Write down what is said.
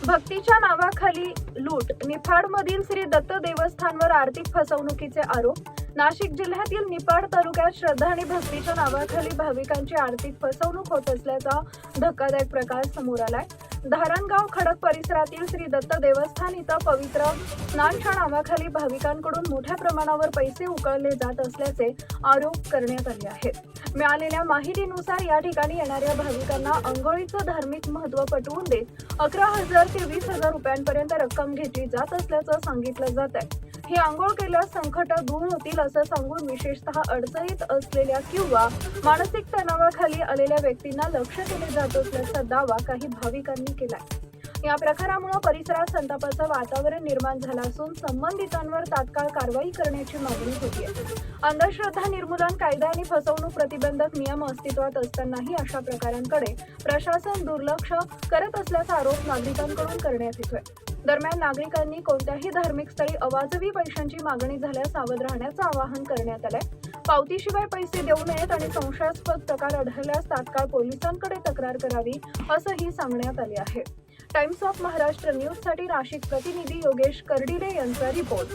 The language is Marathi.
भक्तीच्या नावाखाली लूट. निफाडमधील श्री दत्त देवस्थानवर आर्थिक फसवणुकीचे आरोप. नाशिक जिल्ह्यातील निफाड तालुक्यात श्रद्धा आणि भक्तीच्या नावाखाली भाविकांची आर्थिक फसवणूक होत असल्याचा धक्कादायक प्रकार समोर आलाय. धारणगाव खडक परिसरातील श्री दत्त देवस्थान इथं पवित्र स्नानच्या नावाखाली भाविकांकडून मोठ्या प्रमाणावर पैसे उकळले जात असल्याचे आरोप करण्यात आले आहेत. मिळालेल्या माहितीनुसार या ठिकाणी येणाऱ्या भाविकांना अंघोळीचं धार्मिक महत्त्व पटवून देत 11,000 ते 20,000 रुपयांपर्यंत रक्कम घेतली जात असल्याचं सांगितलं जात आहे. ही आंघोळ केल्यास संकट दूर होतील असं सांगून विशेषतः अडचणीत असलेल्या किंवा मानसिक तणावाखाली आलेल्या व्यक्तींना लक्ष केले जात असल्याचा दावा काही भाविकांनी केलाय. या प्रकारामुळे परिसरात संतापाचं वातावरण निर्माण झालं असून संबंधितांवर तात्काळ कारवाई करण्याची मागणी होती आहे. अंधश्रद्धा निर्मूलन कायदा आणि फसवणूक प्रतिबंधक नियम अस्तित्वात असतानाही अशा प्रकारांकडे प्रशासन दुर्लक्ष करत असल्याचा आरोप नागरिकांकडून करण्यात येतोय. दरम्यान नागरिकांनी कोणत्याही धार्मिक स्थळी अवाजवी पैशांची मागणी झाल्यास सावध राहण्याचं आवाहन करण्यात आलंय. पावतीशिवाय पैसे देऊ नयेत आणि संशयास्पद प्रकार आढळल्यास तात्काळ पोलिसांकडे तक्रार करावी असंही सांगण्यात आले आहे. टाइम्स ऑफ महाराष्ट्र न्यूजसाठी नाशिक प्रतिनिधी योगेश कर्डिले यांचा रिपोर्ट.